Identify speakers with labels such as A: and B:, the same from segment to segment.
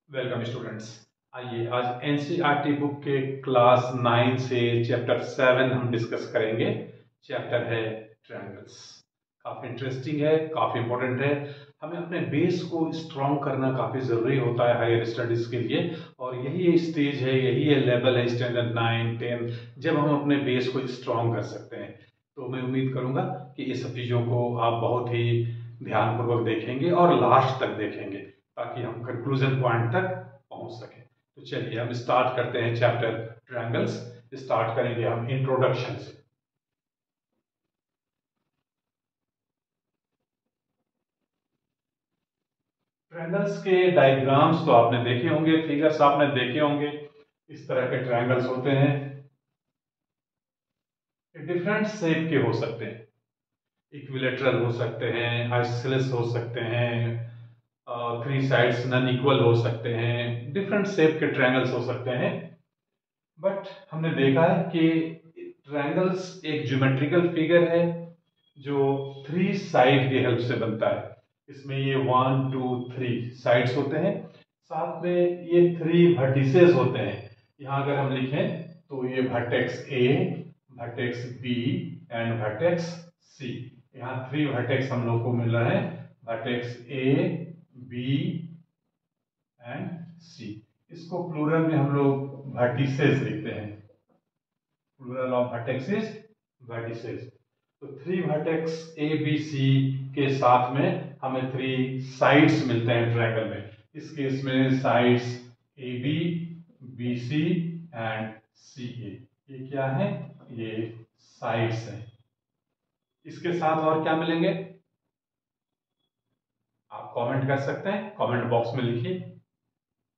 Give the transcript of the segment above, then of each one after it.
A: Welcome students. आइए आज NCERT book के क्लास 9 से चैप्टर 7 हम डिस्कस करेंगे। चैप्टर है ट्रायंगल्स। काफ़ी इंटरेस्टिंग है, काफ़ी इंपॉर्टेंट है। हमें अपने बेस को स्ट्रॉन्ग करना काफ़ी ज़रूरी होता है हायर स्टडीज़ के लिए। और यही स्टेज है, यही लेवल है स्टैंडर्ड 9 10 जब हम अपने बेस को स्ट्रॉन्ग कर सकते हैं। तो मैं उम्मीद करूँगा कि ये सब चीज़ों को आप बहुत ही ध्यानपूर्वक देखेंगे और लास्ट तक देखेंगे ताकि हम कंक्लूजन पॉइंट तक पहुंच सकें। तो चलिए हम स्टार्ट करते हैं चैप्टर ट्रायंगल्स। स्टार्ट करेंगे हम इंट्रोडक्शन से। ट्रायंगल्स के डायग्राम्स तो आपने देखे होंगे, फिगर्स आपने देखे होंगे। इस तरह के ट्रायंगल्स होते हैं। डिफरेंट शेप के हो सकते हैं। इक्विलेटरल हो सकते हैं, आइसोसेलेस हो सकते हैं, थ्री साइड्स नन इक्वल हो सकते हैं, डिफरेंट शेप के ट्रायंगल्स हो सकते हैं। बट हमने देखा है कि ट्रायंगल्स एक ज्योमेट्रिकल फिगर है जो थ्री साइड की हेल्प से बनता है। इसमें ये 1 2 3 साइड्स होते हैं, साथ में ये थ्री वर्टिसेस होते हैं। यहाँ अगर हम लिखें तो ये vertex A, vertex B and vertex C. यहाँ थ्री वर्टेक्स हम लोग को मिल रहे हैं, vertex A B and C. इसको प्लूरल में हम लोग वर्टिसेस लिखते हैं। Plural of vertex is vertices. तो three vertex A B C के साथ में हमें थ्री साइड्स मिलते हैं ट्रायंगल में। इस केस में sides A B, B C and C A. ये क्या है? ये साइड्स है। इसके साथ और क्या मिलेंगे आप कमेंट कर सकते हैं, कमेंट बॉक्स में लिखिए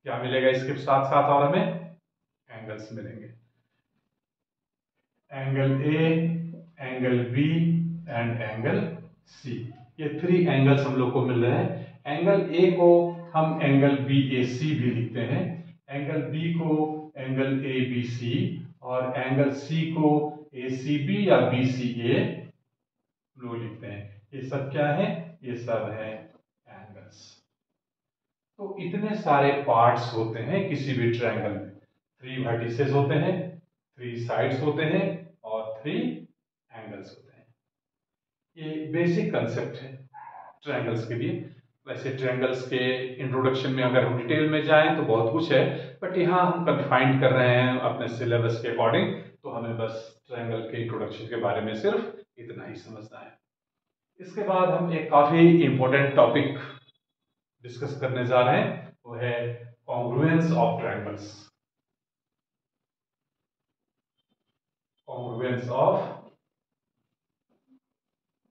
A: क्या मिलेगा इसके साथ साथ। और हमें एंगल्स मिलेंगे, angle A, angle B and angle C. ये थ्री एंगल्स हम लोग को मिल रहे हैं। एंगल ए को हम एंगल बी ए सी भी लिखते हैं, एंगल बी को एंगल ए बी सी, और एंगल सी को ए सी बी या बी सी ए लोग लिखते हैं। ये सब क्या है? ये सब है एंगल्स। तो इतने सारे पार्ट्स होते हैं किसी भी ट्रायंगल में। थ्री वर्टिसेस होते हैं, थ्री साइड्स होते हैं और थ्री एंगल्स होते हैं। ये बेसिक कंसेप्ट है ट्रायंगल्स के लिए। वैसे ट्रायंगल्स के इंट्रोडक्शन में अगर हम डिटेल में जाएं तो बहुत कुछ है, बट यहाँ हम कंफाइंड कर रहे हैं अपने सिलेबस के अकॉर्डिंग। तो हमें बस ट्रायंगल के इंट्रोडक्शन के बारे में सिर्फ इतना ही समझना है। इसके बाद हम एक काफी इंपॉर्टेंट टॉपिक डिस्कस करने जा रहे हैं, वो है congruence of triangles. Congruence of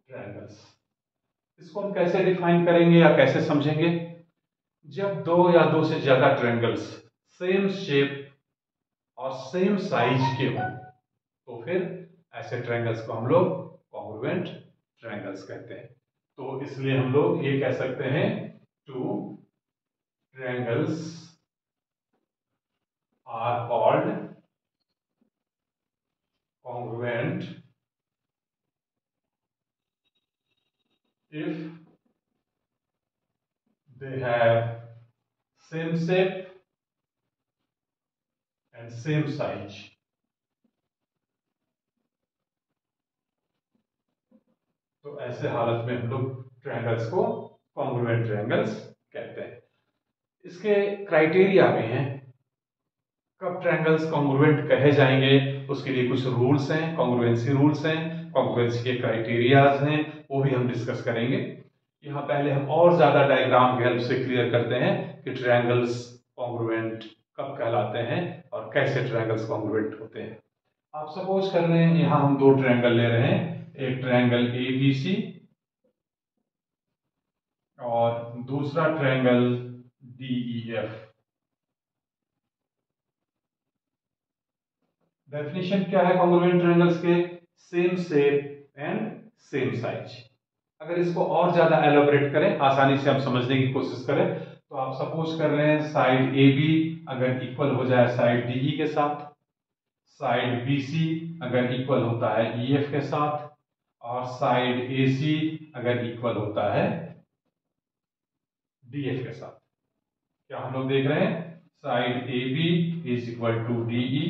A: triangles, इसको हम कैसे डिफाइन करेंगे या कैसे समझेंगे? जब दो या दो से ज्यादा ट्रायंगल्स सेम शेप और सेम साइज के हों तो फिर ऐसे ट्रायंगल्स को हम लोग कॉन्ग्रुएंट ट्रायंगल्स कहते हैं। तो इसलिए हम लोग ये कह सकते हैं, two triangles are called congruent if they have same shape and same size। तो ऐसे हालत में हम लोग ट्रायंगल्स को कॉन्ग्रुएंट ट्रायंगल्स कहते हैं। इसके क्राइटेरिया भी हैं, कब ट्रायंगल्स कॉन्ग्रुएंट कहे जाएंगे उसके लिए कुछ रूल्स हैं, कॉन्ग्रुएंसी रूल्स हैं, कॉन्ग्रुएंसी के क्राइटेरियाज हैं, वो भी हम डिस्कस करेंगे। यहाँ पहले हम और ज्यादा डायग्राम की हेल्प से क्लियर करते हैं कि ट्रायंगल्स कॉन्ग्रुएंट कब कहलाते हैं और कैसे ट्रायंगल्स कॉन्ग्रुएंट होते हैं। आप सपोज कर रहे हैं यहाँ हम दो ट्रायंगल ले रहे हैं, एक ट्रायंगल ए बी सी और दूसरा triangle D E F. Definition क्या है कॉन्ग्रुएंट ट्रायंगल्स के? Same shape and same size. अगर इसको और ज्यादा एलोबरेट करें, आसानी से हम समझने की कोशिश करें, तो आप सपोज कर रहे हैं साइड ए बी अगर इक्वल हो जाए साइड डी ई के साथ, साइड बी सी अगर इक्वल होता है ई एफ के साथ, और साइड ए सी अगर इक्वल होता है डी एफ के साथ। क्या हम लोग देख रहे हैं? Side A B is equal to D E,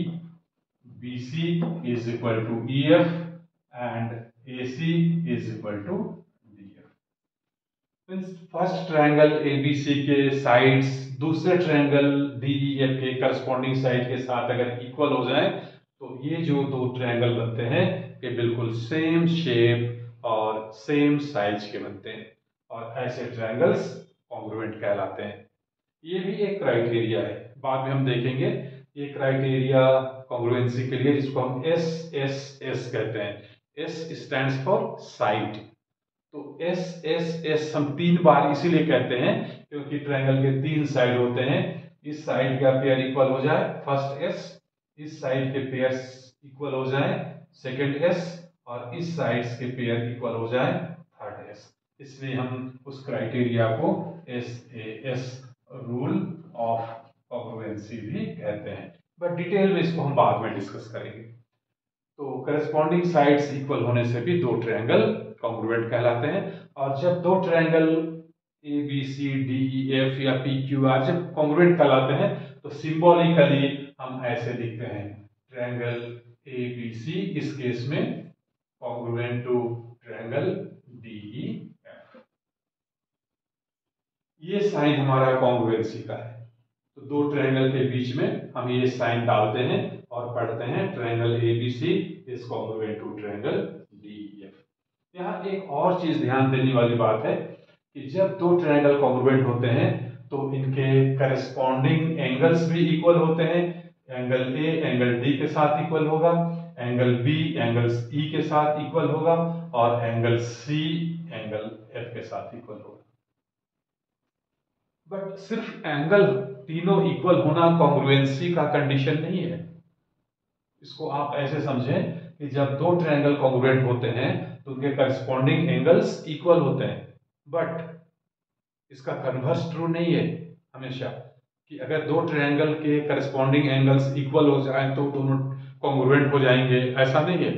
A: B C is equal to E F and A C is equal to D F. First triangle ABC के साइड्स दूसरे ट्रायंगल डीईएफ के करस्पॉन्डिंग साइड के साथ अगर equal हो जाए तो ये जो दो ट्रायंगल बनते हैं ये बिल्कुल सेम शेप और सेम साइज के बनते हैं और ऐसे ट्रायंगल्स कॉन्ग्रुएंट कहलाते हैं। ये भी एक क्राइटेरिया है, बाद में हम देखेंगे। ये क्राइटेरिया कॉन्ग्रुएंसी के लिए जिसको हम एस एस एस कहते हैं। S stands for side. तो एस एस एस हम 3 बार इसीलिए कहते हैं क्योंकि ट्रायंगल के 3 साइड होते हैं। इस साइड का पेयर इक्वल हो जाए फर्स्ट एस, इस साइड के पेयर इक्वल हो जाए सेकंड एस और इस साइड्स के पेयर इक्वल हो जाए थर्ड एस। इसलिए हम उस क्राइटेरिया को S A S rule of congruency भी कहते हैं, बट डिटेल में इसको हम बाद में डिस्कस करेंगे। तो करस्पॉन्डिंग साइड्स इक्वल होने से भी दो ट्रायंगल कॉन्ग्रुएंट कहलाते हैं। और जब दो triangle A B C D E F या पी क्यू आर जब कॉन्ग्रुएंट कहलाते हैं तो सिंबॉलिकली हम ऐसे लिखते हैं, ट्रायंगल ए बी सी इस केस में congruent to triangle D E F. ये साइन हमारा कॉन्ग्रुएंसी का है। तो दो ट्रायंगल के बीच में हम ये साइन डालते हैं और पढ़ते हैं triangle ABC is congruent to triangle DEF. यहाँ एक और चीज ध्यान देने वाली बात है कि जब दो ट्रायंगल कॉन्ग्रुएंट होते हैं तो इनके करस्पॉन्डिंग एंगल्स भी इक्वल होते हैं। एंगल ए एंगल डी के साथ इक्वल होगा, एंगल बी एंगल ई के साथ इक्वल होगा और एंगल सी एंगल एफ के साथ इक्वल होगा। बट सिर्फ एंगल तीनों इक्वल होना कॉन्ग्रुएंसी का कंडीशन नहीं है। इसको आप ऐसे समझें कि जब दो ट्रायंगल कॉन्ग्रुएंट होते हैं तो उनके करस्पॉन्डिंग एंगल्स इक्वल होते हैं, बट इसका कन्वर्स ट्रू नहीं है हमेशा कि अगर दो ट्रायंगल के करस्पॉन्डिंग एंगल्स इक्वल हो जाए तो दोनों कॉन्ग्रुएंट हो जाएंगे, ऐसा नहीं है।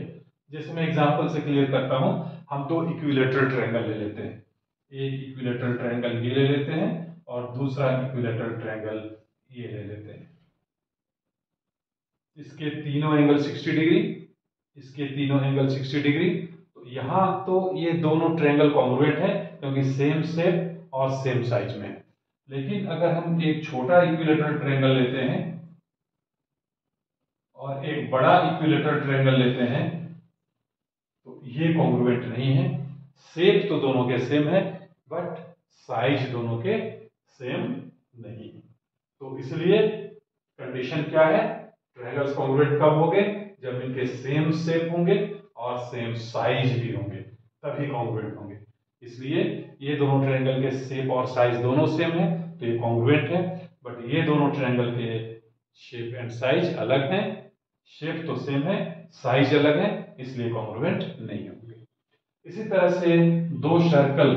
A: जैसे मैं एग्जांपल से क्लियर करता हूं, हम दो इक्विलेटरल ट्रायंगल ले लेते हैं। एक इक्विलेटरल ट्रायंगल ये ले लेते हैं और दूसरा इक्विलेटरल ट्रायंगल ये ले लेते हैं। इसके तीनों एंगल 60 डिग्री, इसके तीनों एंगल 60 डिग्री। तो यहां तो ये दोनों ट्रायंगल कॉन्ग्रुएंट है क्योंकि सेम शेप और सेम साइज में। लेकिन अगर हम एक छोटा इक्विलेटरल ट्रायंगल लेते हैं और एक बड़ा इक्विलेटरल ट्रायंगल लेते हैं तो ये कॉन्ग्रुएंट नहीं है। शेप तो दोनों के सेम है बट साइज दोनों के सेम नहीं। तो इसलिए कंडीशन क्या है, ट्रायंगल्स कॉन्ग्रुएंट कब होंगे? जब इनके सेम शेप होंगे और सेम साइज भी होंगे, तभी कॉन्ग्रुएंट होंगे। इसलिए ये दोनों ट्रायंगल के शेप और साइज दोनों सेम है तो ये कॉन्ग्रुएंट है। बट ये दोनों ट्रायंगल के शेप एंड साइज अलग हैं। शेप तो सेम है, साइज अलग है, इसलिए कॉन्ग्रुएंट नहीं होंगे। इसी तरह से दो सर्कल,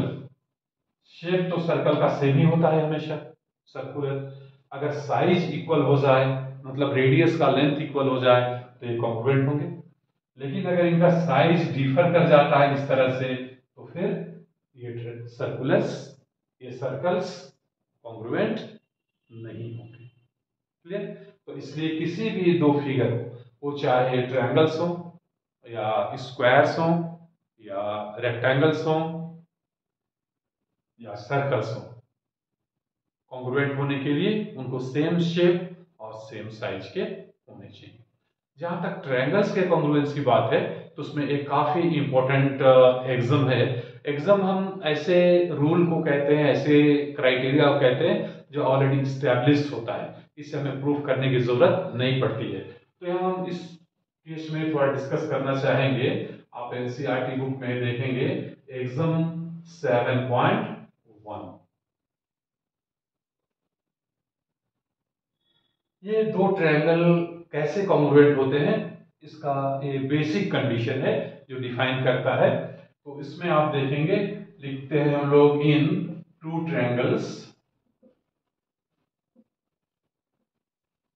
A: शेप तो सर्कल का सेम ही होता है हमेशा, सर्कुलर। अगर साइज इक्वल हो जाए मतलब रेडियस का लेंथ इक्वल हो जाए तो ये कॉन्ग्रुएंट होंगे। लेकिन अगर इनका साइज डिफर कर जाता है इस तरह से तो फिर ये सर्कुलस, ये सर्कल्स कॉन्ग्रुएंट नहीं होंगे। क्लियर? तो इसलिए किसी भी दो फिगर, वो चाहे ट्रायंगल्स हो या स्क्वायर्स हो या रेक्टेंगल्स हो या सर्कल्स हो, कॉन्ग्रुएंट होने के लिए उनको सेम शेप और सेम साइज के होने चाहिए। जहां तक ट्रायंगल्स के कॉन्ग्रुएंस की बात है तो उसमें एक काफी इंपॉर्टेंट एग्जाम है। एग्जाम हम ऐसे रूल को कहते हैं, ऐसे क्राइटेरिया को कहते हैं जो ऑलरेडी स्टैब्लिश्ड होता है, इसे हमें प्रूव करने की जरूरत नहीं पड़ती है। तो यहाँ हम इस केस में थोड़ा डिस्कस करना चाहेंगे। आप एनसीईआरटी बुक में देखेंगे एग्जाम 7.1। ये दो ट्रायंगल कैसे कॉन्ग्रुएंट होते हैं इसका ये बेसिक कंडीशन है जो डिफाइन करता है। तो इसमें आप देखेंगे, लिखते हैं हम लोग, in two triangles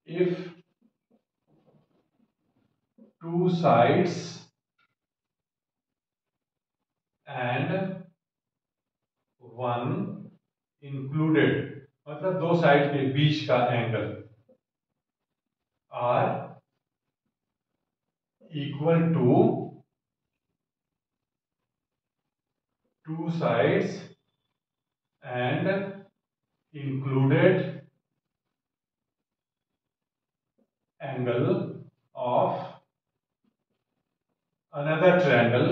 A: if two sides and one included, मतलब दो साइड के बीच का angle are equal to two sides and included angle of another triangle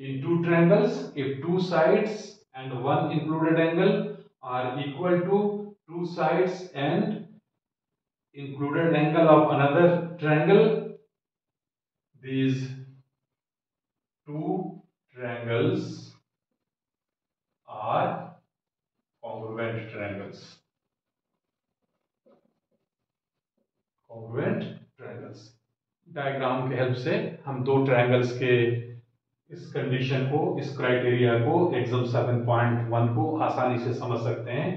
A: in two triangles if two sides and one included angle are equal to two sides and included angle of another triangle. These two triangles are congruent triangles. Congruent triangles. Diagram के help से हम दो triangles के इस condition को, इस criteria को, exam 7.1 को आसानी से समझ सकते हैं।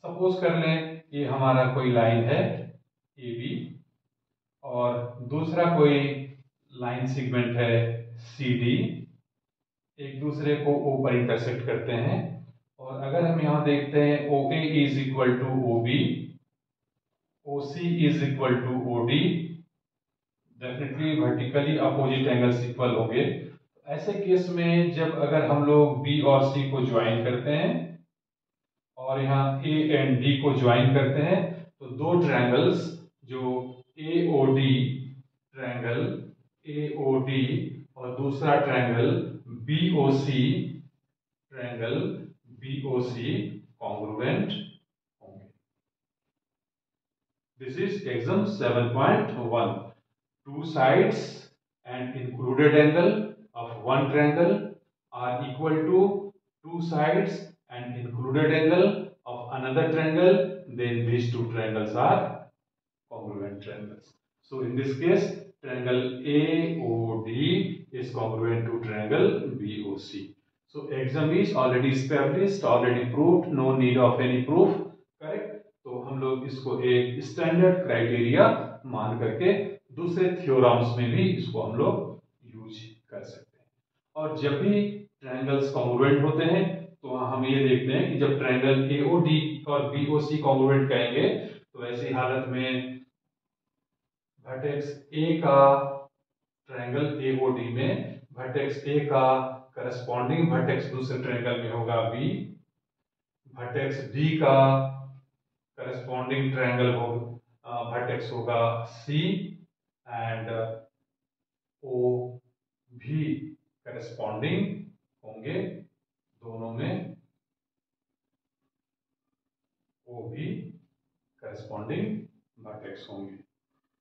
A: सपोज कर लें ये हमारा कोई लाइन है ए बी और दूसरा कोई लाइन सेगमेंट है सी डी, एक दूसरे को ओ पर इंटरसेक्ट करते हैं। और अगर हम यहाँ देखते हैं O A is equal to O B, O C is equal to O D, definitely vertically opposite angles equal होंगे। ऐसे केस में जब अगर हम लोग बी और सी को ज्वाइन करते हैं और यहाँ ए एंड डी को ज्वाइन करते हैं तो दो ट्रायंगल्स जो A O D triangle A O D और दूसरा triangle B O C triangle B O C congruent होंगे। This is exam 7.1। Two sides and included angle of one triangle are equal to two sides and included angle of another triangle, then these two triangles are congruent triangles. So in this case, triangle AOD is congruent to triangle BOC. So exam is already established, already proved, no need of any proof, correct? तो हम लोग इसको एक standard criteria मान करके दूसरे theorems में भी इसको हम लोग यूज कर सकते हैं। और जब भी ट्रायंगल्स कॉन्ग्रुएंट होते हैं तो हम ये देखते हैं कि जब ट्रायंगल एओडी और बीओसी कॉन्ग्रुएंट कहेंगे तो ऐसी हालत में वर्टेक्स ए का ट्रायंगल एओडी में वर्टेक्स ए का करस्पॉन्डिंग वर्टेक्स दूसरे ट्रायंगल में होगा बी, वर्टेक्स डी का करस्पॉन्डिंग ट्रायंगल हो वर्टेक्स होगा सी एंड ओ भी करस्पॉन्डिंग होंगे, दोनों में ओ भी करस्पॉन्डिंग वर्टेक्स होंगे,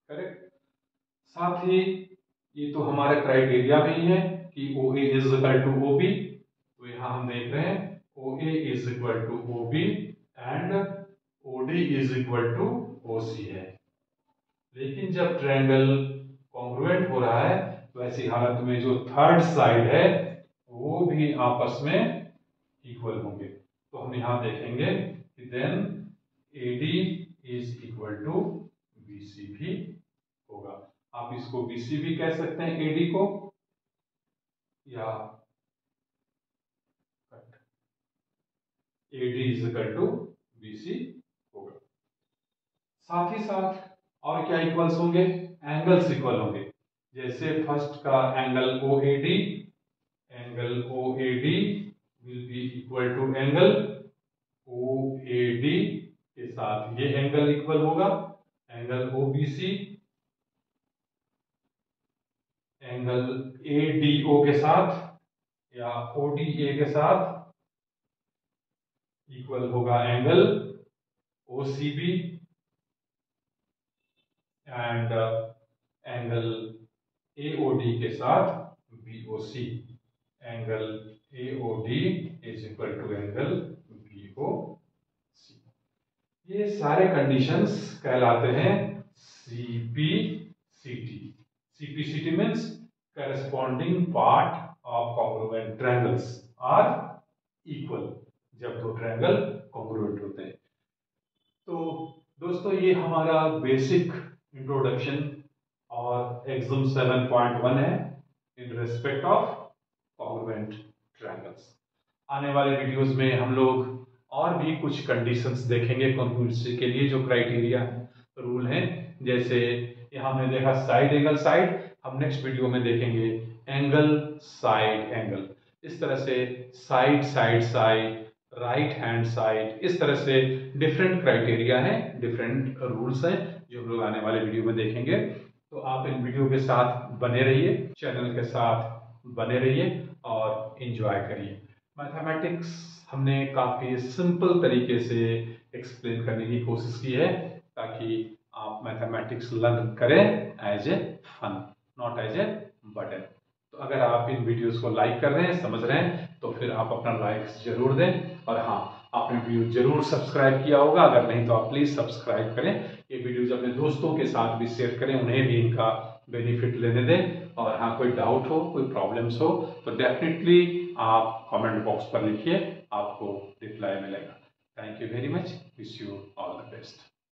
A: करेक्ट। साथ ही ये तो हमारे क्राइटेरिया में ही है कि O A is equal to O B, तो यहां हम देख रहे हैं O A is equal to O B and O D is equal to O C है। लेकिन जब ट्रायंगल कॉन्ग्रुएंट हो रहा है तो ऐसी हालत में जो थर्ड साइड है वो भी आपस में इक्वल होंगे। तो हम यहां देखेंगे कि then AD is equal to BC भी होगा। आप इसको BC भी कह सकते हैं AD को, या AD is equal to BC होगा। साथ ही साथ और क्या इक्वल्स होंगे, एंगल्स इक्वल होंगे। जैसे फर्स्ट का angle OAD, angle OAD will be equal to angle OAD के साथ ये एंगल इक्वल होगा, एंगल OBC एंगल ADO के साथ या ODA के साथ इक्वल होगा angle OCB and angle AOD के साथ BOC, angle AOD is equal to angle BOC। ये सारे कंडीशंस कहलाते हैं CPCT। CPCT means corresponding part of congruent triangles are equal, जब दो ट्रायंगल कॉन्ग्रुएंट होते हैं। तो दोस्तों ये हमारा बेसिक इंट्रोडक्शन और एग्जाम 7.1 है in respect of congruent triangles. आने वाले वीडियोस में हम लोग और भी कुछ कंडीशंस देखेंगे कंप्यूटर के लिए, जो क्राइटेरिया रूल हैं। जैसे यहाँ हमने देखा साइड एंगल साइड, हम नेक्स्ट वीडियो में देखेंगे एंगल साइड एंगल। इस तरह से side side side, right hand side, इस तरह से डिफरेंट क्राइटेरिया हैं, डिफरेंट रूल्स हैं जो हम लोग आने वाले वीडियो में देखेंगे। तो आप इन वीडियो के साथ बने रहिए, चैनल के साथ बने रहिए और एंजॉय करिए। मैथमेटिक्स हमने काफ़ी सिंपल तरीके से एक्सप्लेन करने की कोशिश की है ताकि आप मैथमेटिक्स लर्न करें as a fun, not as a burden. तो अगर आप इन वीडियोस को लाइक कर रहे हैं, समझ रहे हैं, तो फिर आप अपना लाइक्स जरूर दें। और हाँ, आपने वीडियो जरूर सब्सक्राइब किया होगा, अगर नहीं तो आप प्लीज़ सब्सक्राइब करें। ये वीडियोज अपने दोस्तों के साथ भी शेयर करें, उन्हें भी इनका बेनिफिट लेने दें। और हाँ, कोई डाउट हो, कोई प्रॉब्लम्स हो तो डेफिनेटली आप कमेंट बॉक्स पर लिखिए, आपको रिप्लाई मिलेगा। Thank you very much, wish you all the best.